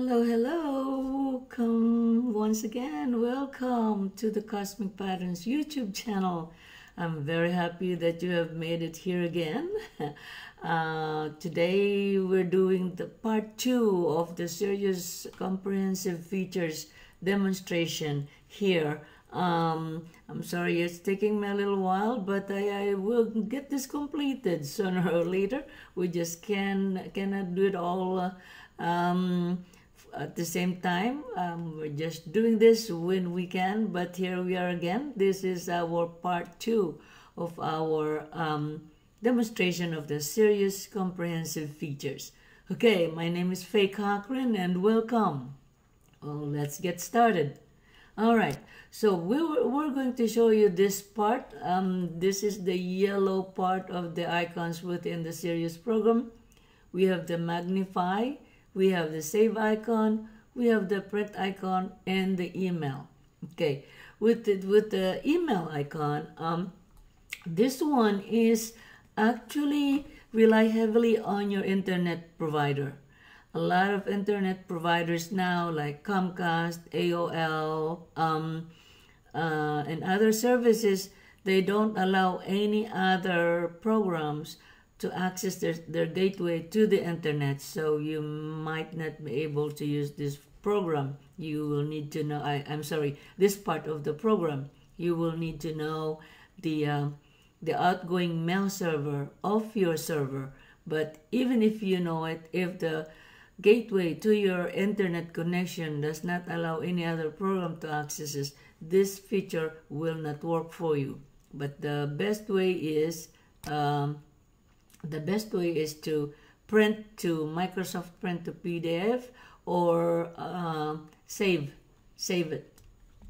Hello, hello. Come once again. Welcome to the Cosmic Patterns YouTube channel. I'm very happy that you have made it here again. Today we're doing the part 2 of the Serious Comprehensive Features demonstration here. I'm sorry it's taking me a little while, but I will get this completed sooner or later. We just cannot do it all at the same time. We're just doing this when we can, but here we are again. This is our part 2 of our demonstration of the Serious Comprehensive Features. Okay, my name is Faye Cochran and welcome. Well, let's get started. All right, so we're going to show you this part. This is the yellow part of the icons within the Serious program. We have the magnify, we have the save icon, we have the print icon, and the email. Okay, with the email icon, this one is actually rely heavily on your internet provider. A lot of internet providers now, like Comcast, AOL, and other services, they don't allow any other programs to access their gateway to the internet. So you might not be able to use this program. You will need to know, I'm sorry, this part of the program. You will need to know the outgoing mail server of your server. But even if you know it, if the gateway to your internet connection does not allow any other program to access it, this feature will not work for you. But the best way is to print to Microsoft Print to PDF or save it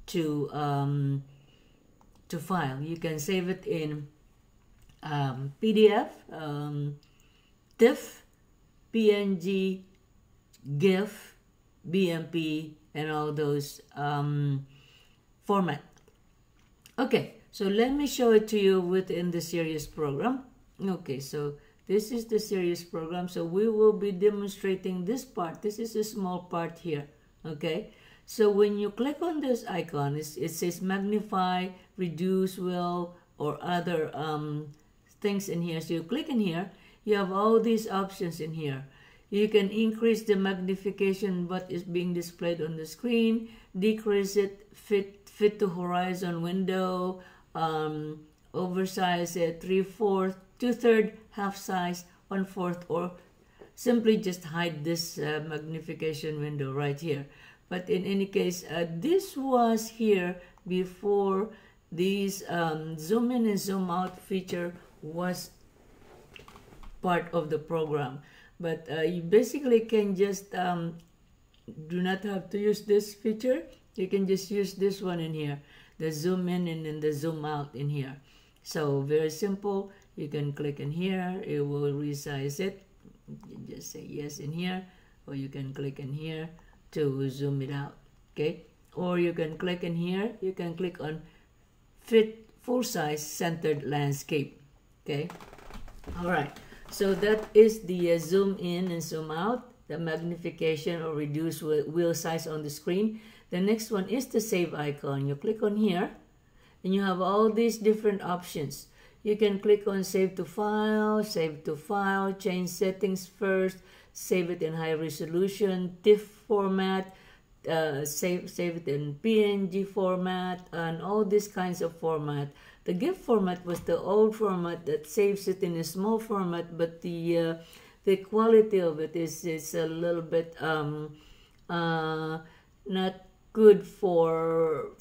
to file. You can save it in PDF, TIFF, PNG, GIF, BMP, and all those format. Okay, so let me show it to you within the Serious program. Okay, so this is the Serious program. So we will be demonstrating this part. This is a small part here. Okay, so when you click on this icon, it says magnify, reduce, will, or other things in here. So you click in here, you have all these options in here. You can increase the magnification what is being displayed on the screen, decrease it, fit to horizon window, oversize it, 3/4, 2/3, half size, 1/4, or simply just hide this magnification window right here. But in any case, this was here before these zoom in and zoom out feature was part of the program. But you basically can just do not have to use this feature. You can just use this one in here, the zoom in and then the zoom out in here. So very simple. You can click in here, it will resize it. You just say yes in here, or you can click in here to zoom it out. Okay, or you can click in here, you can click on fit full size centered landscape. Okay, all right. So that is the zoom in and zoom out, the magnification or reduce wheel size on the screen. The next one is the save icon. You click on here and you have all these different options. You can click on save to file, change settings first, save it in high resolution, TIFF format, save it in PNG format, and all these kinds of format. The GIF format was the old format that saves it in a small format, but the quality of it is a little bit not good for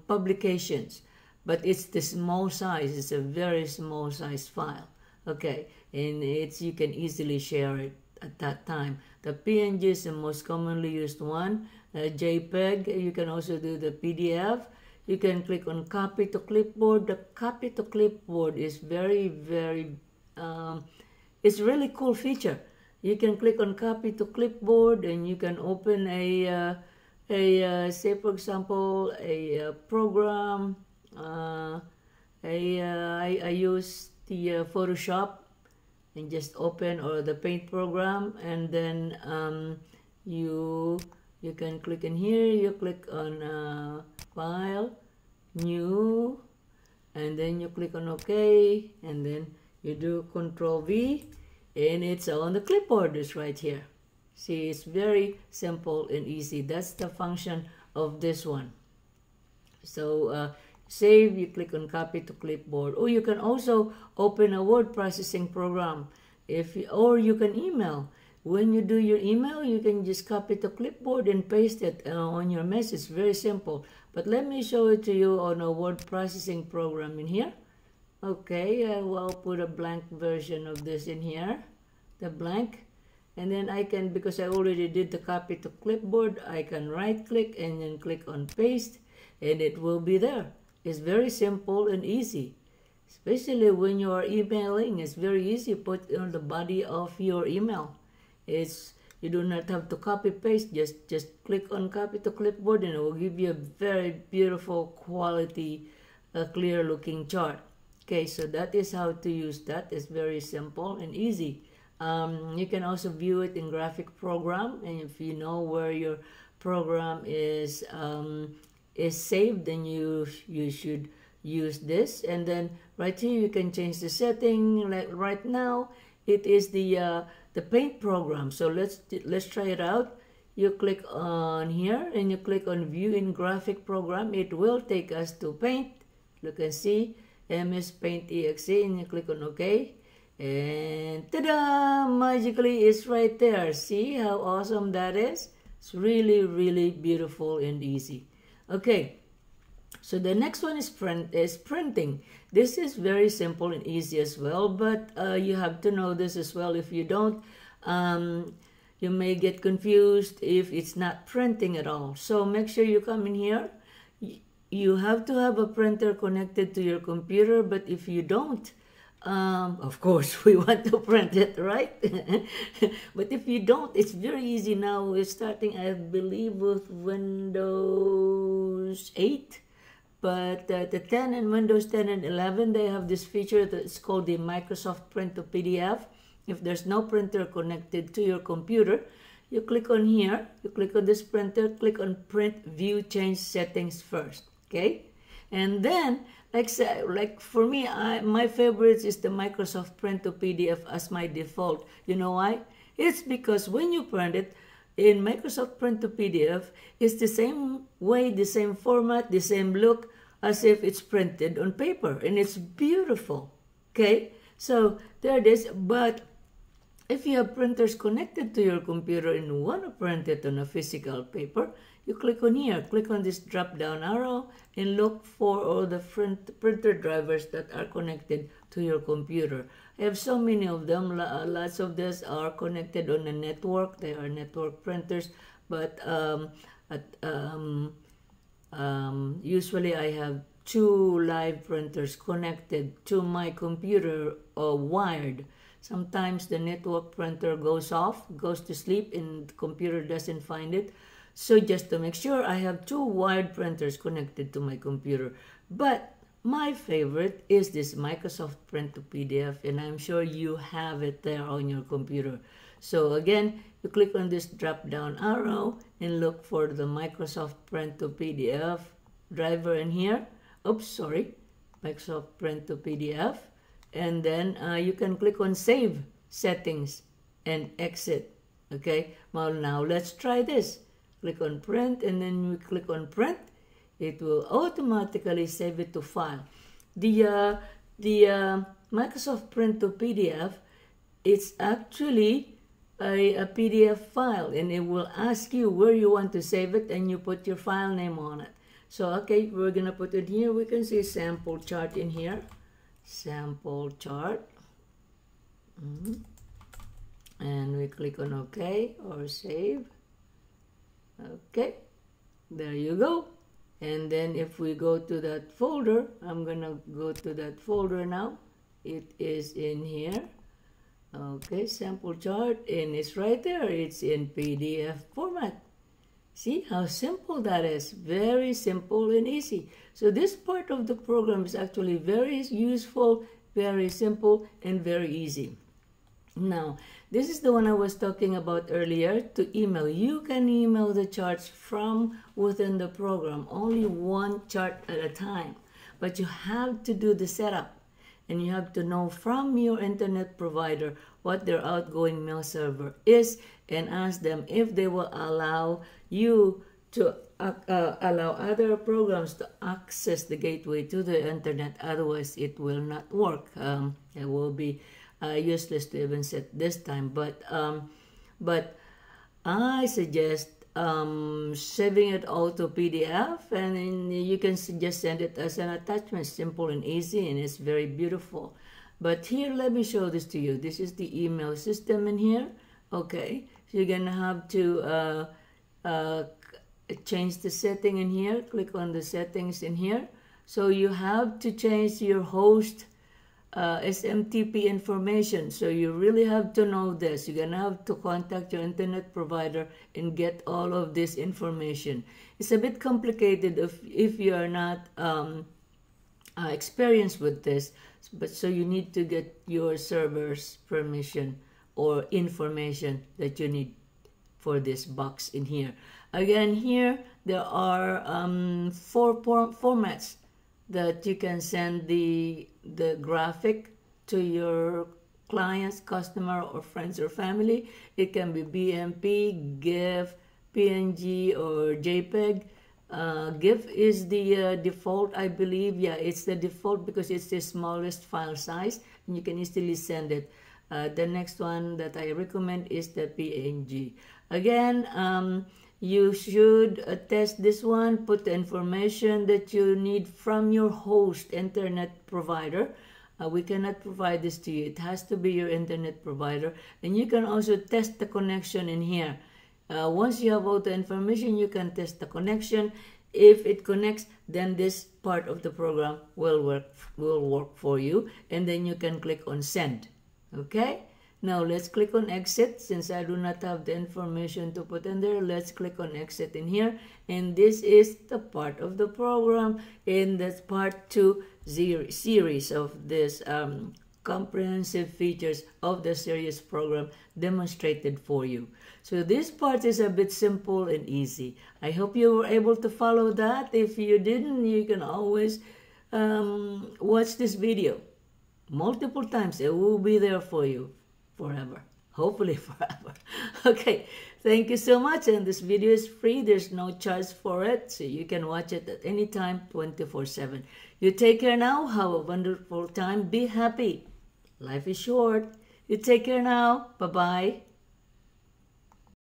publications. But it's the small size. It's a very small size file. Okay, and you can easily share it at that time. The PNG is the most commonly used one. JPEG. You can also do the PDF. You can click on copy to clipboard. The copy to clipboard is it's really cool feature. You can click on copy to clipboard and you can open say for example, a program. I use the Photoshop and just open or the paint program, and then you can click in here, you click on File, New, and then you click on OK, and then you do Control V, and it's on the clipboard. It's right here. See, it's very simple and easy. That's the function of this one. So save, you click on copy to clipboard. Or you can also open a word processing program, or you can email. When you do your email, you can just copy to clipboard and paste it on your message. Very simple. But let me show it to you on a word processing program in here. Okay, I will put a blank version of this in here, the blank. And then I can, because I already did the copy to clipboard, I can right click and then click on paste, and it will be there. It's very simple and easy. Especially when you are emailing, it's very easy. Put on the body of your email. You do not have to copy paste. Just click on copy to clipboard, and it will give you a very beautiful quality, clear looking chart. Okay, so that is how to use that. It's very simple and easy. You can also view it in graphic program, and if you know where your program is saved, then you should use this. And then right here you can change the setting. Like right now it is the Paint program. So let's try it out. You click on here and you click on view in graphic program. It will take us to Paint. Look and see MS Paint EXE, and you click on OK, and ta-da! Magically it's right there. See how awesome that is? It's really beautiful and easy. Okay, so the next one is printing. This is very simple and easy as well, but you have to know this as well. If you don't, you may get confused if it's not printing at all. So make sure you come in here. You have to have a printer connected to your computer, but if you don't, of course we want to print it, right? But if you don't, it's very easy now. We're starting, I believe, with Windows 8. But the 10 and Windows 10 and 11, they have this feature that's called the Microsoft Print to PDF. If there's no printer connected to your computer, you click on here, you click on this printer, click on Print, View, Change Settings first, okay? And then, like for me, my favorites is the Microsoft Print to PDF as my default. You know why? It's because when you print it, in Microsoft Print to PDF, it's the same way, the same format, the same look as if it's printed on paper, and it's beautiful. Okay, so there it is. But if you have printers connected to your computer and you want to print it on a physical paper, you click on here, click on this drop down arrow, and look for all the printer drivers that are connected to your computer. I have so many of them. Lots of these are connected on a network. They are network printers, but usually I have 2 live printers connected to my computer wired. Sometimes the network printer goes off, goes to sleep, and the computer doesn't find it. So just to make sure, I have 2 wired printers connected to my computer. But my favorite is this Microsoft Print to PDF, and I'm sure you have it there on your computer. So again, you click on this drop down arrow and look for the Microsoft Print to PDF driver in here. Oops, sorry, Microsoft Print to PDF. And then you can click on Save Settings and Exit. Okay, well now let's try this. Click on Print, and then we click on Print. It will automatically save it to file. The Microsoft Print to PDF, it's actually a PDF file, and it will ask you where you want to save it, and you put your file name on it. So okay, we're gonna put it here. We can see sample chart in here. Sample chart. And we click on OK or Save. Okay, there you go. And then if we go to that folder, I'm gonna go to that folder now. It is in here. Okay, sample chart, and it's right there. It's in PDF format. See how simple that is? Very simple and easy. So this part of the program is actually very useful, very simple, and very easy. Now, this is the one I was talking about earlier, to email. You can email the charts from within the program, only one chart at a time. But you have to do the setup, and you have to know from your internet provider what their outgoing mail server is, and ask them if they will allow you to allow other programs to access the gateway to the internet. Otherwise, it will not work. It will be useless to even set this time. But I suggest saving it all to PDF, and then you can just send it as an attachment. Simple and easy, and it's very beautiful. But here, let me show this to you. This is the email system in here. Okay, so you're gonna have to change the setting in here. Click on the settings in here. So you have to change your host SMTP information. So you really have to know this. You're gonna have to contact your internet provider and get all of this information. It's a bit complicated if you are not experienced with this, but so you need to get your server's permission or information that you need for this box in here. Again, here there are 4 formats that you can send the graphic to your clients, customer, or friends or family. It can be BMP, GIF, PNG, or JPEG. GIF is the default, I believe. Yeah, it's the default because it's the smallest file size, and you can easily send it. The next one that I recommend is the PNG. Again, you should test this one, put the information that you need from your host internet provider. We cannot provide this to you. It has to be your internet provider. And you can also test the connection in here. Once you have all the information, you can test the connection. If it connects, then this part of the program will work for you. And then you can click on send. Okay? Now let's click on exit. Since I do not have the information to put in there, let's click on exit in here. And this is the part of the program in this part 2 series of this comprehensive features of the Sirius program demonstrated for you. So this part is a bit simple and easy. I hope you were able to follow that. If you didn't, you can always watch this video multiple times. It will be there for you forever, hopefully forever. Okay, thank you so much. And this video is free. There's no charge for it, so you can watch it at any time, 24/7. You take care now. Have a wonderful time. Be happy. Life is short. You take care now. Bye-bye.